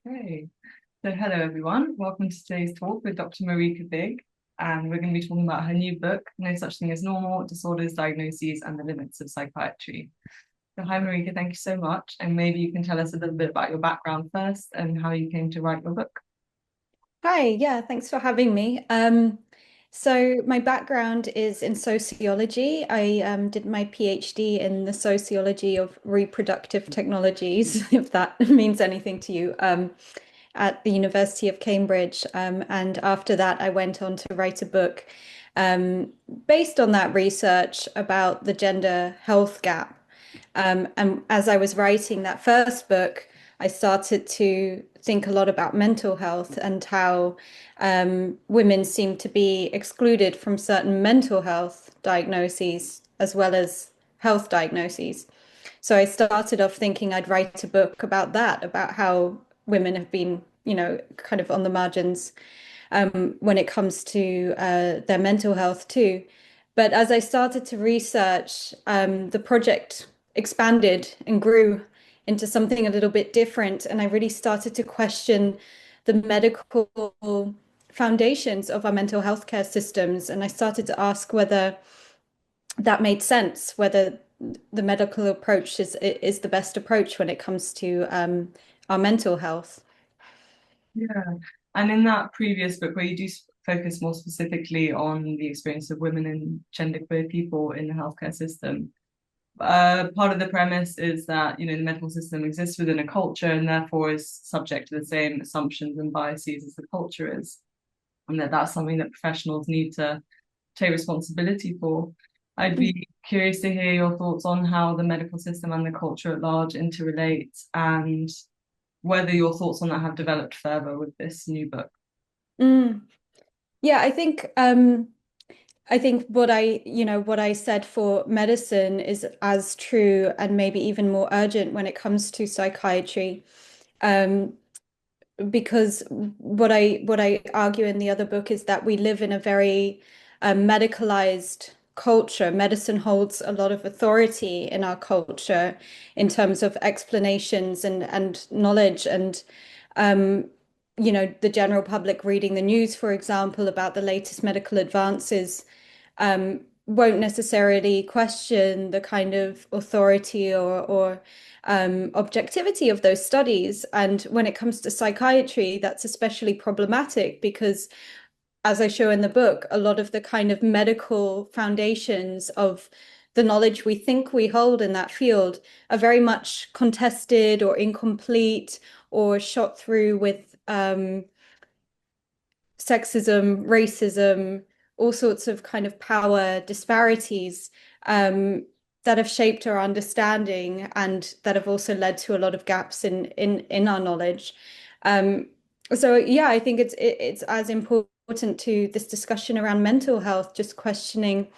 Okay, so hello everyone. Welcome to today's talk with Dr. Marieke Bigg, and we're going to be talking about her new book, No Such Thing as Normal: Disorders, Diagnoses, and the Limits of Psychiatry. So hi Marieke, thank you so much, and maybe you can tell us a little bit about your background first and how you came to write your book. Hi, yeah, thanks for having me. So my background is in sociology. I did my PhD in the sociology of reproductive technologies, if that means anything to you, at the University of Cambridge. And after that, I went on to write a book um, based on that research about the gender health gap. And as I was writing that first book, I started to think a lot about mental health and how women seem to be excluded from certain mental health diagnoses as well as health diagnoses. So I started off thinking I'd write a book about that, about how women have been, kind of on the margins when it comes to their mental health too. But as I started to research, the project expanded and grew into something a little bit different. And I really started to question the medical foundations of our mental health care systems. And I started to ask whether that made sense, whether the medical approach is the best approach when it comes to our mental health. Yeah, and in that previous book where you do focus more specifically on the experience of women and genderqueer people in the healthcare system, part of the premise is that the medical system exists within a culture and therefore is subject to the same assumptions and biases as the culture is, and that's something that professionals need to take responsibility for. I'd be curious to hear your thoughts on how the medical system and the culture at large interrelate, and whether your thoughts on that have developed further with this new book. Mm. Yeah, I think what I said for medicine is as true and maybe even more urgent when it comes to psychiatry. Um, because what I argue in the other book is that we live in a very medicalized culture. Medicine holds a lot of authority in our culture in terms of explanations and knowledge and um, the general public reading the news, for example, about the latest medical advances won't necessarily question the kind of authority or objectivity of those studies. And when it comes to psychiatry, that's especially problematic because, as I show in the book, a lot of the kind of medical foundations of the knowledge we think we hold in that field are very much contested or incomplete or shot through with sexism, racism, all sorts of kind of power disparities um, that have shaped our understanding and that have also led to a lot of gaps in our knowledge. Um, so yeah, I think it's as important to this discussion around mental health, just questioning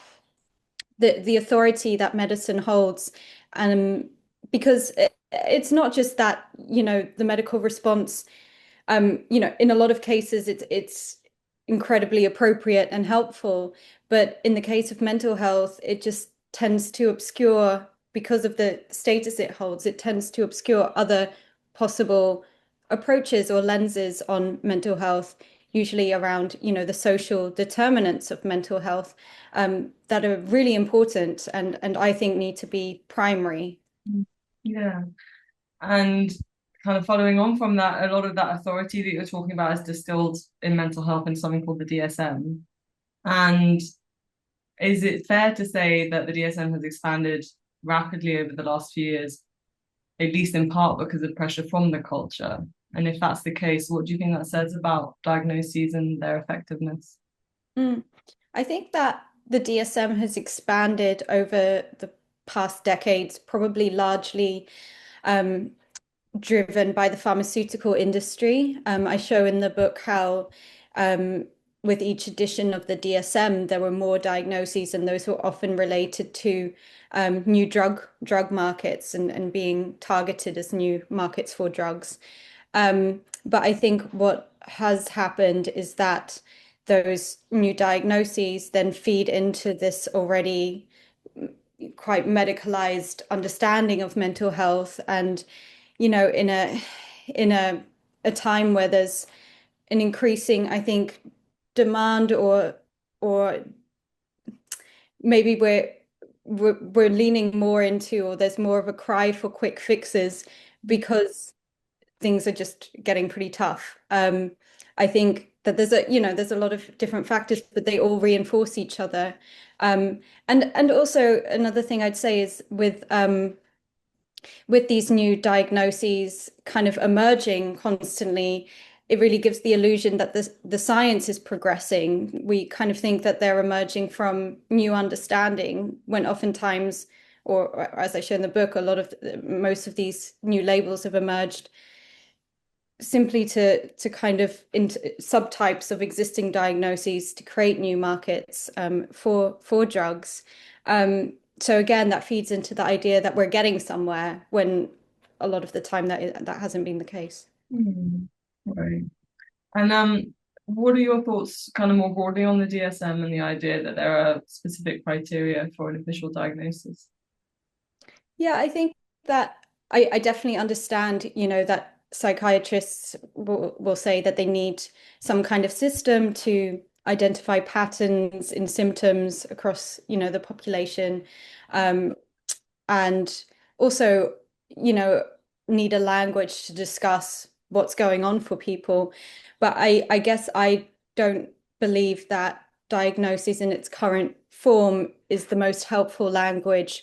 the authority that medicine holds, um, because it's not just that, the medical response in a lot of cases, it's incredibly appropriate and helpful. But in the case of mental health, it just tends to obscure, because of the status it holds, it tends to obscure other possible approaches or lenses on mental health, usually around, the social determinants of mental health, that are really important and I think need to be primary. Yeah. And kind of following on from that, a lot of that authority that you're talking about is distilled in mental health in something called the DSM. And is it fair to say that the DSM has expanded rapidly over the last few years, at least in part because of pressure from the culture? And if that's the case, what do you think that says about diagnoses and their effectiveness? Mm. I think that the DSM has expanded over the past decades, probably largely um, driven by the pharmaceutical industry. I show in the book how, um, with each edition of the DSM, there were more diagnoses, and those were often related to new drug markets and being targeted as new markets for drugs. But I think what has happened is that those new diagnoses then feed into this already quite medicalized understanding of mental health and in a a time where there's an increasing, I think, demand or maybe we're leaning more into, or there's more of a cry for quick fixes because things are just getting pretty tough. I think that there's a lot of different factors, but they all reinforce each other. And also another thing I'd say is with these new diagnoses kind of emerging constantly, it really gives the illusion that the science is progressing. We kind of think that they're emerging from new understanding, when oftentimes, or as I show in the book, most of these new labels have emerged simply to kind of into subtypes of existing diagnoses to create new markets for drugs. So again, that feeds into the idea that we're getting somewhere when a lot of the time that hasn't been the case. Hmm. Right. And what are your thoughts kind of more broadly on the DSM and the idea that there are specific criteria for an official diagnosis? Yeah, I think that I definitely understand, that psychiatrists will say that they need some kind of system to identify patterns in symptoms across, the population. Um, and also, you know, need a language to discuss what's going on for people. But I guess I don't believe that diagnosis in its current form is the most helpful language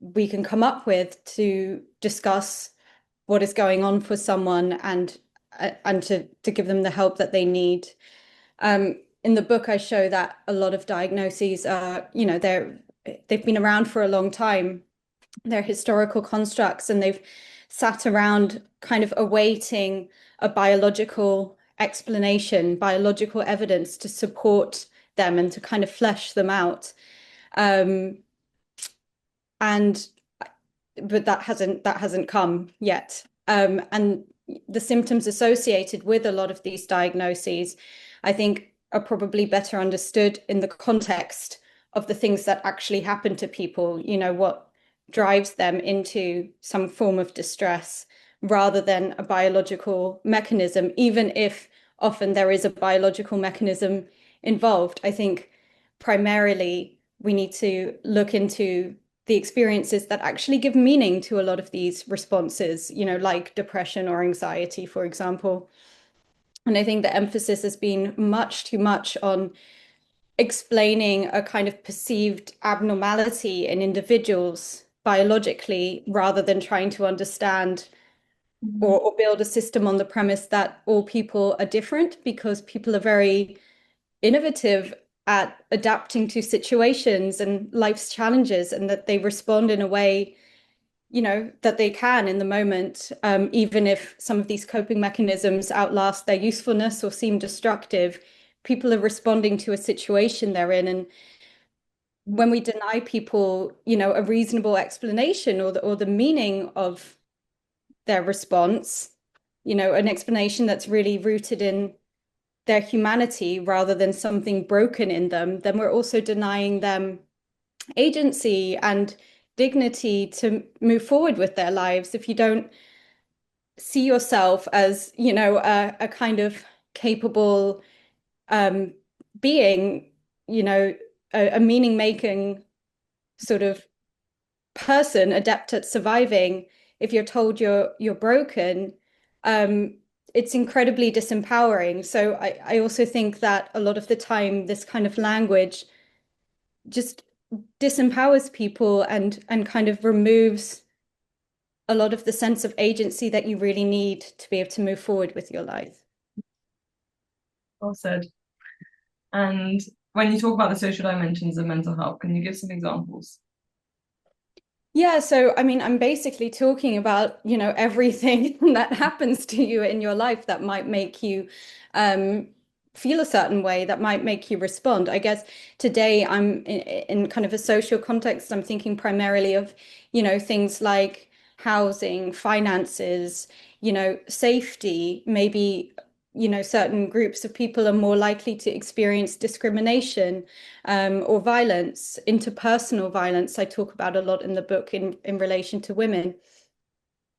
we can come up with to discuss what is going on for someone and to give them the help that they need. In the book, I show that a lot of diagnoses are, they've been around for a long time. They're historical constructs, and they've sat around kind of awaiting a biological explanation, biological evidence to support them and to kind of flesh them out. Um, and but that hasn't come yet. And the symptoms associated with a lot of these diagnoses, I think, are probably better understood in the context of the things that actually happen to people, what drives them into some form of distress rather than a biological mechanism, even if often there is a biological mechanism involved. I think primarily we need to look into the experiences that actually give meaning to a lot of these responses, like depression or anxiety, for example. And I think the emphasis has been much too much on explaining a kind of perceived abnormality in individuals biologically rather than trying to understand Mhm. or build a system on the premise that all people are different, because people are very innovative at adapting to situations and life's challenges, and that they respond in a way, that they can in the moment, even if some of these coping mechanisms outlast their usefulness or seem destructive. People are responding to a situation they're in, and when we deny people, a reasonable explanation or the meaning of their response, an explanation that's really rooted in their humanity rather than something broken in them, then we're also denying them agency and dignity to move forward with their lives. If you don't see yourself as, a kind of capable um, being, a meaning-making sort of person, adept at surviving, if you're told you're broken, um, it's incredibly disempowering. So I also think that a lot of the time this kind of language just disempowers people and kind of removes a lot of the sense of agency that you really need to be able to move forward with your life. Well said. And when you talk about the social dimensions of mental health, can you give some examples? Yeah, so I mean, I'm basically talking about, everything that happens to you in your life that might make you um, feel a certain way, that might make you respond. I guess today I'm in kind of a social context. I'm thinking primarily of, things like housing, finances, safety, maybe, certain groups of people are more likely to experience discrimination or violence, interpersonal violence, I talk about a lot in the book in relation to women.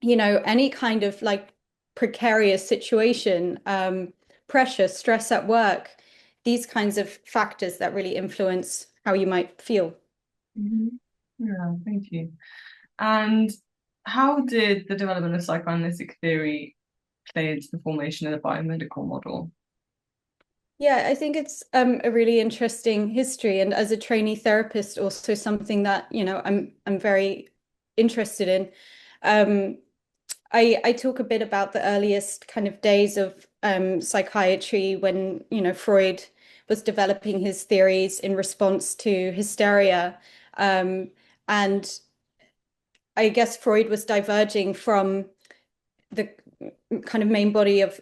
Any kind of like precarious situation, pressure, stress at work, these kinds of factors that really influence how you might feel. Mhm. Yeah, thank you. And how did the development of psychoanalytic theory play into the formation of the biomedical model? Yeah, I think it's a really interesting history, and as a trainee therapist, also something that, I'm very interested in. Um, I talk a bit about the earliest kind of days of psychiatry when, Freud was developing his theories in response to hysteria. Um, and I guess Freud was diverging from the kind of main body of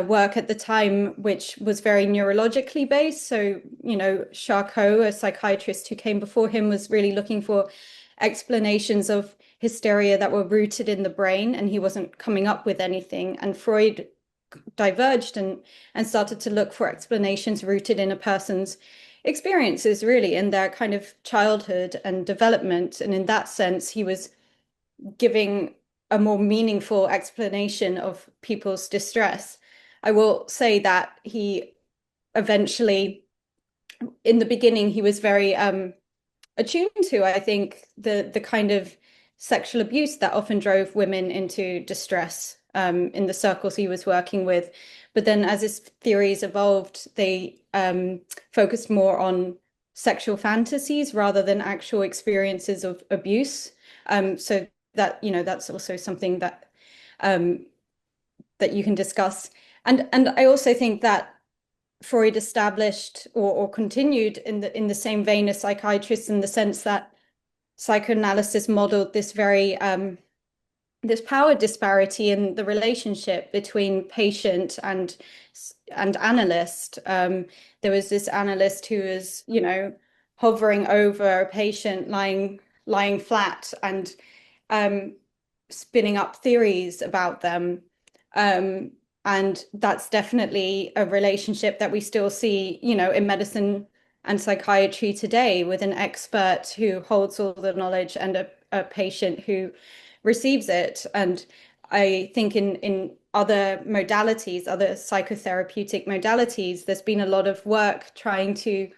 work at the time, which was very neurologically based. So, Charcot, a psychiatrist who came before him, was really looking for explanations of hysteria that were rooted in the brain, and he wasn't coming up with anything. And Freud diverged and started to look for explanations rooted in a person's experiences, really, in their kind of childhood and development. And in that sense, he was giving a more meaningful explanation of people's distress. I will say that he eventually, in the beginning, he was very attuned to, I think, the kind of sexual abuse that often drove women into distress in the circles he was working with. But then as his theories evolved, they focused more on sexual fantasies rather than actual experiences of abuse. So that, that's also something that um, that you can discuss. And I also think that Freud established or continued in the same vein as psychiatrists, in the sense that psychoanalysis modeled this very this power disparity in the relationship between patient and analyst. There was this analyst who was, hovering over a patient lying flat and um, spinning up theories about them. Um, and that's definitely a relationship that we still see, in medicine and psychiatry today, with an expert who holds all the knowledge and a patient who receives it. And I think in other modalities, other psychotherapeutic modalities, there's been a lot of work trying to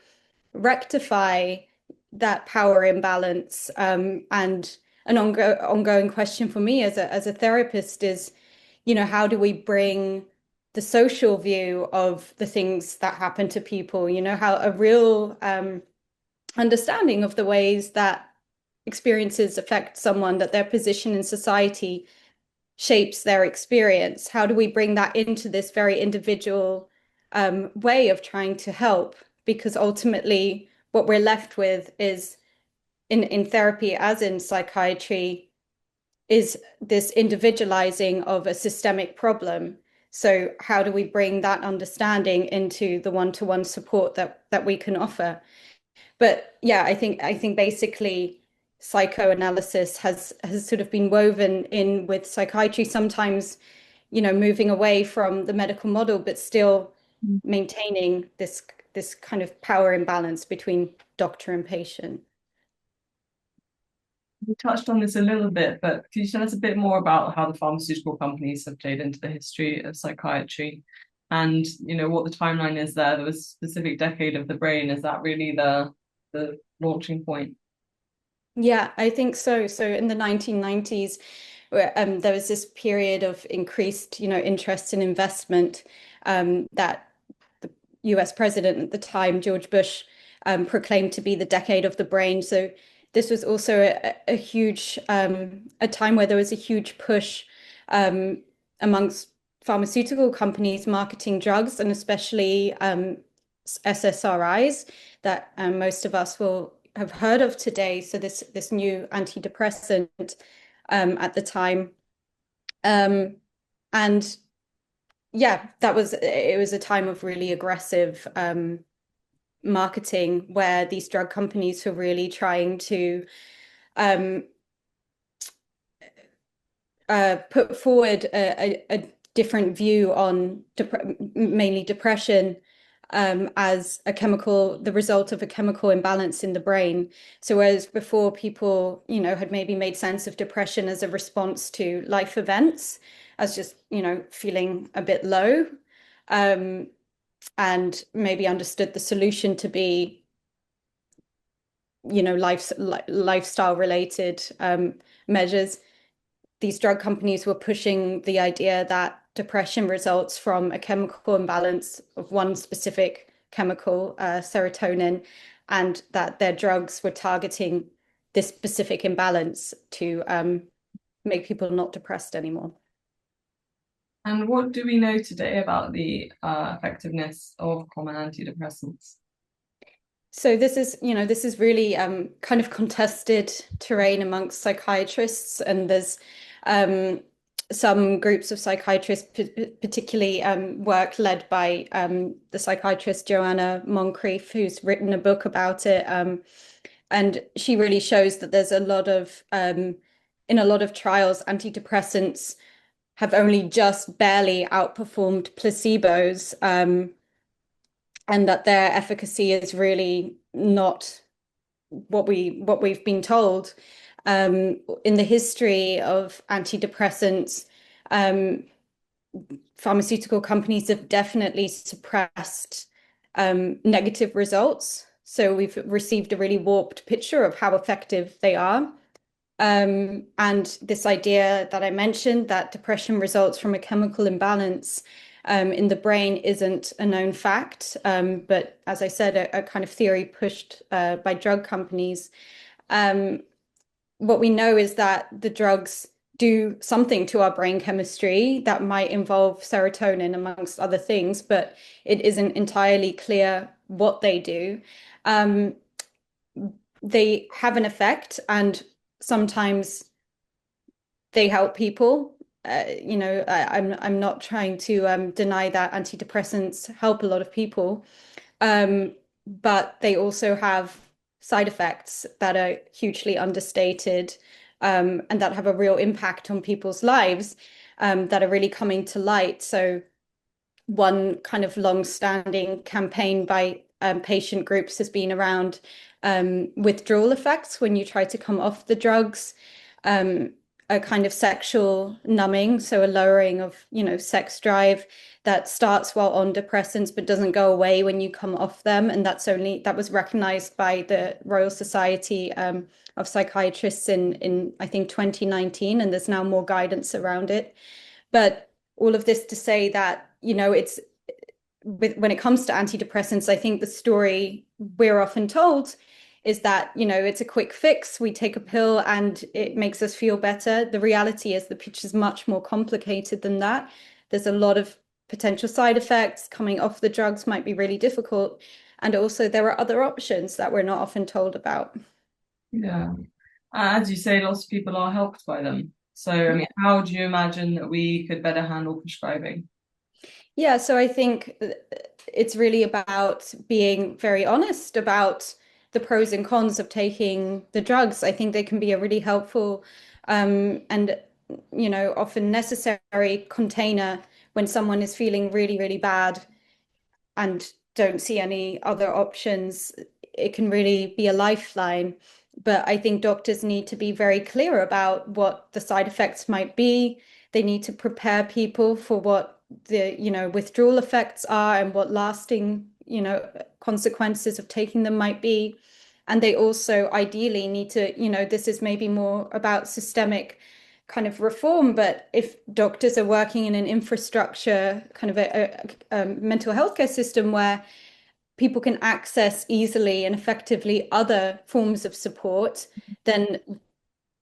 rectify that power imbalance. And an ongoing question for me as a therapist is, how do we bring the social view of the things that happen to people, how a real understanding of the ways that experiences affect someone, that their position in society shapes their experience. How do we bring that into this very individual way of trying to help? Because ultimately, what we're left with is in therapy, as in psychiatry, is this individualizing of a systemic problem. So how do we bring that understanding into the one-to-one support that we can offer? But yeah, I think basically psychoanalysis has sort of been woven in with psychiatry, sometimes, moving away from the medical model, but still maintaining this kind of power imbalance between doctor and patient. We touched on this a little bit, but could you tell us a bit more about how the pharmaceutical companies have played into the history of psychiatry and, what the timeline is there? There was a specific decade of the brain. Is that really the launching point? Yeah, I think so. So in the 1990s, there was this period of increased, interest and investment that the US president at the time, George Bush, proclaimed to be the decade of the brain. So this was also a huge, a time where there was a huge push um, amongst pharmaceutical companies marketing drugs, and especially SSRIs that most of us will have heard of today. So this new antidepressant at the time, um, and yeah, it was a time of really aggressive marketing, where these drug companies were really trying to um, put forward a different view on mainly depression, as a chemical, the result of a chemical imbalance in the brain. So whereas before people, had maybe made sense of depression as a response to life events, as just, feeling a bit low, um, and maybe understood the solution to be, lifestyle related measures. These drug companies were pushing the idea that depression results from a chemical imbalance of one specific chemical, serotonin, and that their drugs were targeting this specific imbalance to make people not depressed anymore. And what do we know today about the effectiveness of common antidepressants? So this is really kind of contested terrain amongst psychiatrists, and there's um, some groups of psychiatrists, particularly work led by the psychiatrist Joanna Moncrief, who's written a book about it, and she really shows that there's a lot of in a lot of trials, antidepressants have only just barely outperformed placebos. And that their efficacy is really not what we've been told. In the history of antidepressants, um, pharmaceutical companies have definitely suppressed negative results. So we've received a really warped picture of how effective they are. And this idea that I mentioned, that depression results from a chemical imbalance in the brain, isn't a known fact, but as I said, a kind of theory pushed by drug companies. Um, what we know is that the drugs do something to our brain chemistry that might involve serotonin, amongst other things, but it isn't entirely clear what they do. Um, they have an effect, and sometimes they help people. I'm not trying to deny that antidepressants help a lot of people, um, but they also have side effects that are hugely understated, and that have a real impact on people's lives, that are really coming to light. So one kind of long-standing campaign by patient groups has been around withdrawal effects when you try to come off the drugs, um, a kind of sexual numbing, so a lowering of, sex drive that starts while on depressants but doesn't go away when you come off them. And that was recognized by the Royal Society of Psychiatrists in I think 2019, and there's now more guidance around it. But all of this to say that, it's when it comes to antidepressants, I think the story we're often told is that, it's a quick fix. We take a pill and it makes us feel better. The reality is the picture is much more complicated than that. There's a lot of potential side effects. Coming off the drugs might be really difficult. And also there are other options that we're not often told about. Yeah. As you say, lots of people are helped by them. So, I mean, how do you imagine that we could better handle prescribing? Yeah, so I think it's really about being very honest about the pros and cons of taking the drugs. I think they can be a really helpful and often necessary container when someone is feeling really, really bad and don't see any other options. It can really be a lifeline. But I think doctors need to be very clear about what the side effects might be. They need to prepare people for what the, withdrawal effects are and what lasting, consequences of taking them might be. And they also ideally need to, this is maybe more about systemic kind of reform, but if doctors are working in an infrastructure, kind of a mental health care system where people can access easily and effectively other forms of support, then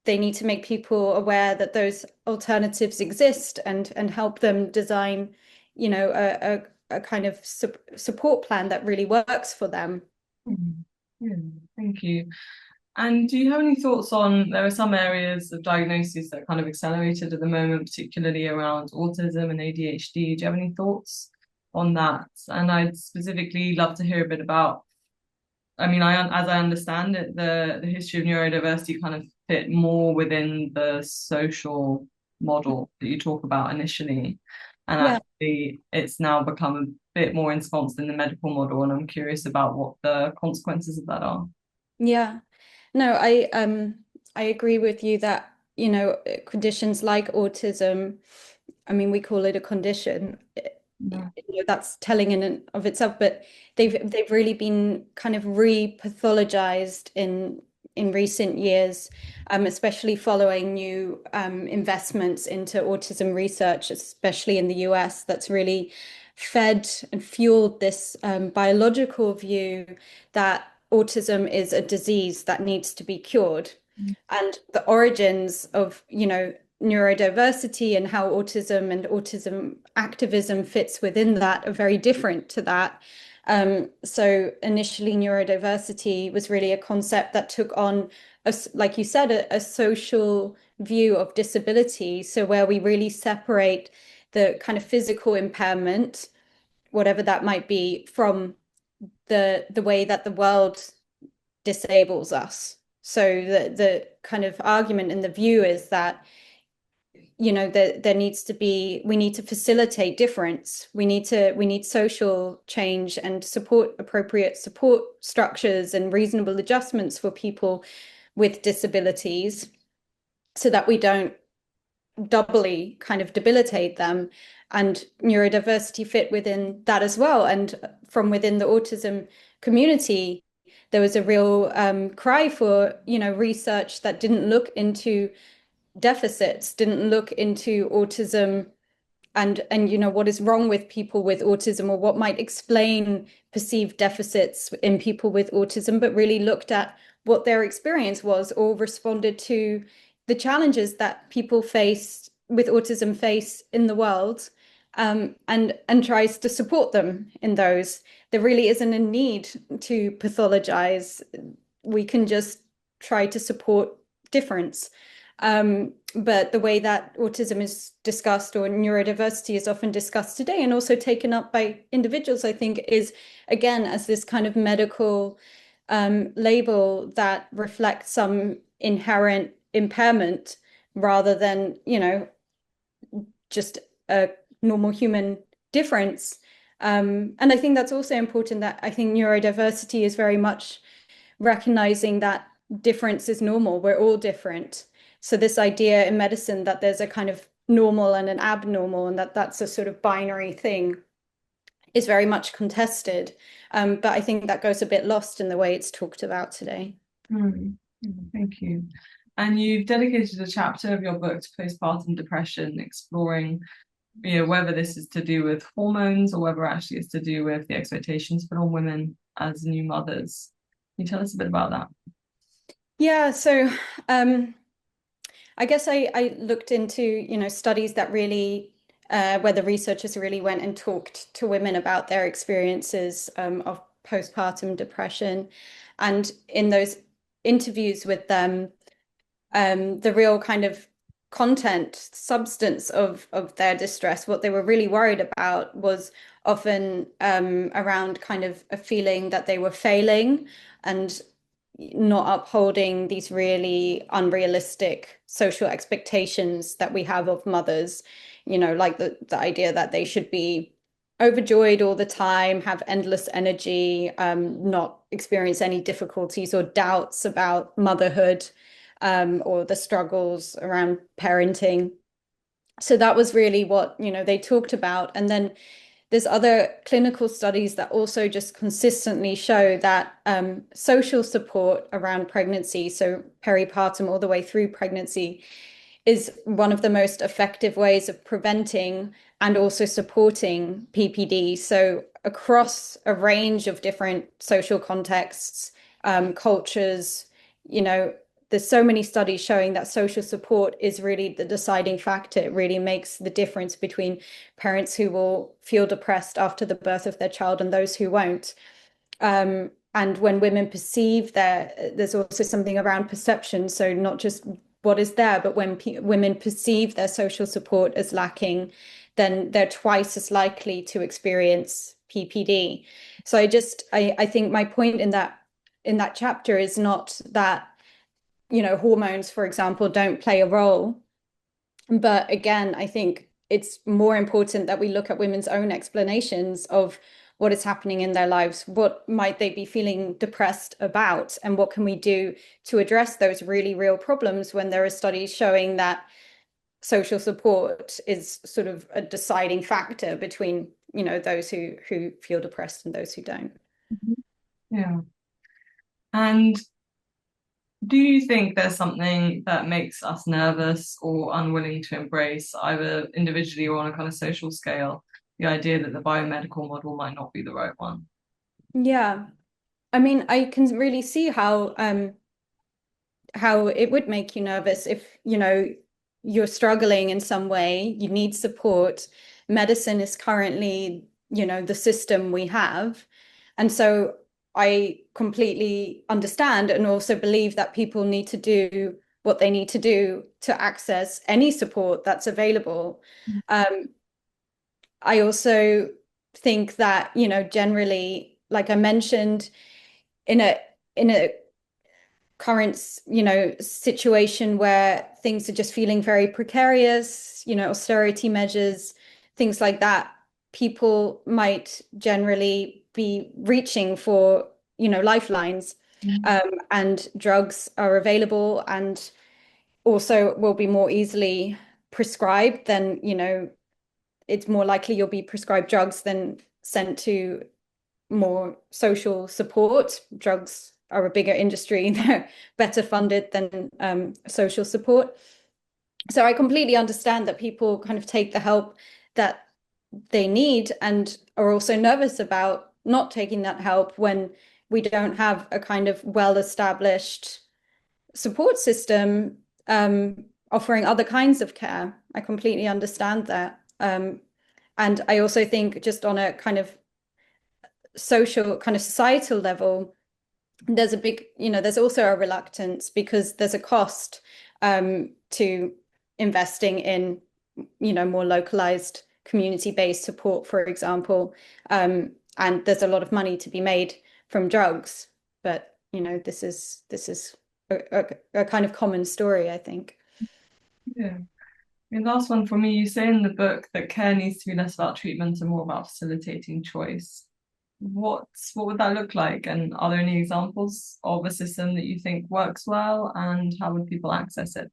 they need to make people aware that those alternatives exist and help them design, a kind of support plan that really works for them. Mhm. Yeah, thank you. And do you have any thoughts on, there are some areas of diagnosis that are kind of accelerated at the moment, particularly around autism and ADHD. Do you have any thoughts on that? And I'd specifically love to hear a bit about, I mean, as I understand it, the history of neurodiversity kind of fit more within the social model that you talk about initially. And Yeah. actually, it's now become bit more ensconced in the medical model, and I'm curious about what the consequences of that are. Yeah. No, I agree with you that, conditions like autism, I mean, we call it a condition. Yeah. That's telling in and of itself, but they've really been kind of re-pathologized in recent years, especially following new investments into autism research, especially in the US, that's really fed and fueled this biological view that autism is a disease that needs to be cured. And the origins of, neurodiversity and how autism and autism activism fits within that are very different to that. So initially, neurodiversity was really a concept that took on, like you said, a social view of disability. So where we really separate the kind of physical impairment, whatever that might be, from the way that the world disables us. So the kind of argument and the view is that, there needs to be, we need to facilitate difference. We need social change and appropriate support structures and reasonable adjustments for people with disabilities so that we don't doubly kind of debilitate them. And neurodiversity fit within that as well. And from within the autism community, there was a real cry for, research that didn't look into deficits, didn't look into autism and what is wrong with people with autism or what might explain perceived deficits in people with autism, but really looked at what their experience was or responded to the challenges that people with autism face in the world, and tries to support them in those. There really isn't a need to pathologize. We can just try to support difference. But the way that autism is discussed or neurodiversity is often discussed today and also taken up by individuals, I think, is again as this kind of medical label that reflects some inherent impairment rather than, just a normal human difference. And I think that's also important that I think neurodiversity is very much recognizing that difference is normal. We're all different. So this idea in medicine that there's a kind of normal and an abnormal and that's a sort of binary thing is very much contested. But I think that goes a bit lost in the way it's talked about today. Thank you. And you've dedicated a chapter of your book to postpartum depression, exploring whether this is to do with hormones or whether actually it's to do with the expectations put on women as new mothers. Can you tell us a bit about that? Yeah, so I guess I looked into, studies that really, where the researchers really went and talked to women about their experiences of postpartum depression. And in those interviews with them, the real kind of substance of their distress, what they were really worried about was often around kind of a feeling that they were failing and not upholding these really unrealistic social expectations that we have of mothers, like the idea that they should be overjoyed all the time, have endless energy, not experience any difficulties or doubts about motherhood, or the struggles around parenting. So that was really what, they talked about. And then there's other clinical studies that also just consistently show that social support around pregnancy, so peripartum all the way through pregnancy, is one of the most effective ways of preventing and also supporting PPD. So across a range of different social contexts, cultures, there's so many studies showing that social support is really the deciding factor. It really makes the difference between parents who will feel depressed after the birth of their child and those who won't. And when women perceive there's also something around perception. So not just what is there, but when women perceive their social support as lacking, then they're twice as likely to experience PPD. So I think my point in that chapter is not that hormones, for example, don't play a role. But again, I think it's more important that we look at women's own explanations of what is happening in their lives. What might they be feeling depressed about? And what can we do to address those really real problems when there are studies showing that social support is sort of a deciding factor between, those who feel depressed and those who don't. Mhm. Yeah. And do you think there's something that makes us nervous or unwilling to embrace, either individually or on a kind of social scale, the idea that the biomedical model might not be the right one? Yeah. I mean, I can really see how it would make you nervous if, you're struggling in some way, you need support. Medicine is currently, the system we have. And so I completely understand and also believe that people need to do what they need to do to access any support that's available. Um, I also think that, generally, like I mentioned, in a current, situation where things are just feeling very precarious, austerity measures, things like that, people might generally be reaching for, lifelines. Mhm. And drugs are available and also will be more easily prescribed than, it's more likely you'll be prescribed drugs than sent to more social support. Drugs are a bigger industry, they're better funded than social support. So I completely understand that people kind of take the help that they need and are also nervous about not taking that help when we don't have a kind of well-established support system offering other kinds of care. I completely understand that. And I also think just on a kind of social, kind of societal level, there's a big, there's also a reluctance because there's a cost to investing in, more localized community-based support, for example. And there's a lot of money to be made from drugs. But, this is a kind of common story, I think. Yeah. And last one for me, you say in the book that care needs to be less about treatment and more about facilitating choice. What would that look like? And are there any examples of a system that you think works well, and how would people access it?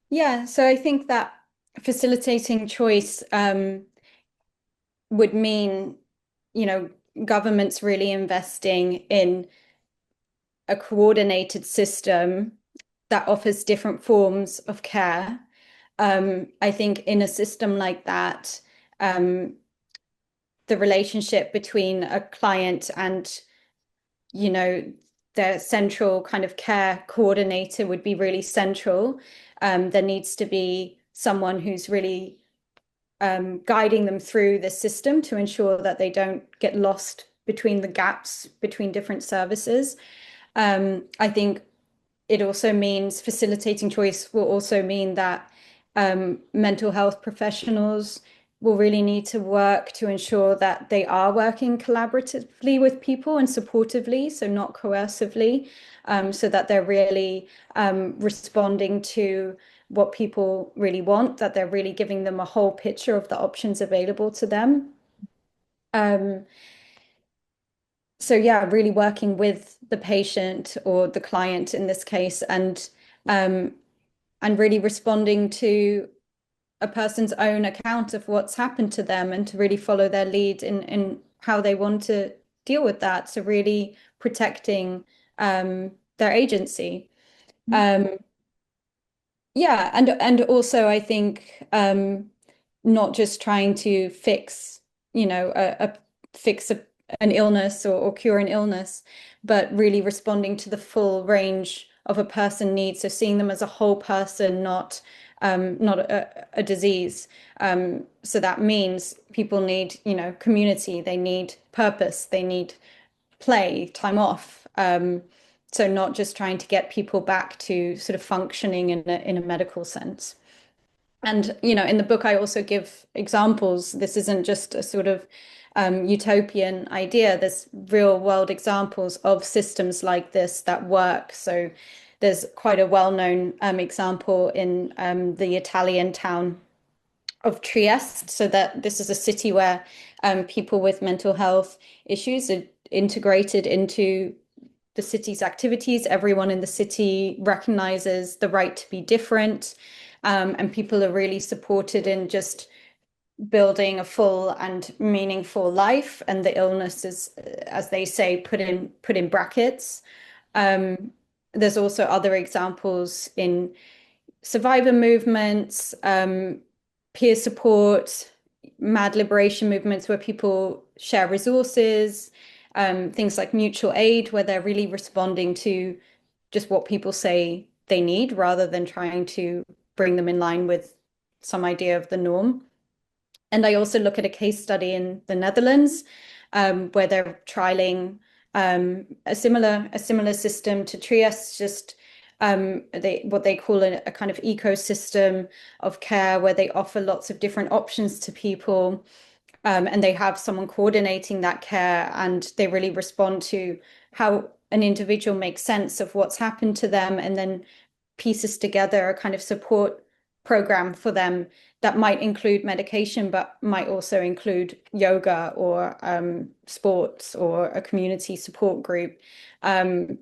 Yeah, so I think that facilitating choice would mean, you know, governments really investing in a coordinated system that offers different forms of care. I think in a system like that, um, the relationship between a client and, you know, their central kind of care coordinator would be really central. There needs to be someone who's really guiding them through the system to ensure that they don't get lost between the gaps between different services. I think it also means facilitating choice will also mean that mental health professionals will really need to work to ensure that they are working collaboratively with people and supportively, so not coercively, so that they're really responding to what people really want, that they're really giving them a whole picture of the options available to them. Um, so yeah, really working with the patient or the client in this case, um, and really responding to a person's own account of what's happened to them and to really follow their lead in how they want to deal with that. So really protecting their agency. Um, yeah, and also I think not just trying to fix, fix an illness or cure an illness, but really responding to the full range of a person needs. So seeing them as a whole person, not a disease. So that means people need, community, they need purpose, they need play, time off. So not just trying to get people back to sort of functioning in a medical sense. And, in the book, I also give examples. This isn't just a sort of utopian idea. There's real world examples of systems like this that work. So there's quite a well-known example in the Italian town of Trieste, so that this is a city where people with mental health issues are integrated into the city's activities. Everyone in the city recognizes the right to be different, and people are really supported in just building a full and meaningful life. And the illness is, as they say, put in brackets. Um, there's also other examples in survivor movements, peer support, mad liberation movements where people share resources, things like mutual aid, where they're really responding to just what people say they need rather than trying to bring them in line with some idea of the norm. And I also look at a case study in the Netherlands, where they're trialing a similar system to Trieste, just what they call a kind of ecosystem of care, where they offer lots of different options to people, and they have someone coordinating that care, and they really respond to how an individual makes sense of what's happened to them, and then pieces together a kind of support program for them that might include medication, but might also include yoga or sports or a community support group. Um,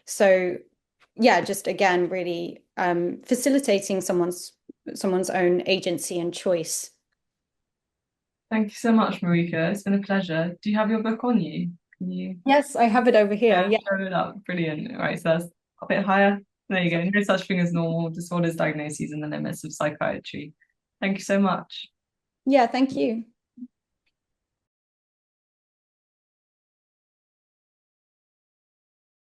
so yeah, just again, really facilitating someone's own agency and choice. Thank you so much, Marieke. It's been a pleasure. Do you have your book on you? Can you Yes, I have it over here. yeah, Yeah. show it up? Brilliant. All right, so that's a bit higher. There you go. No such thing as normal disorders, diagnoses, and the limits of psychiatry. Thank you so much. Yeah, thank you.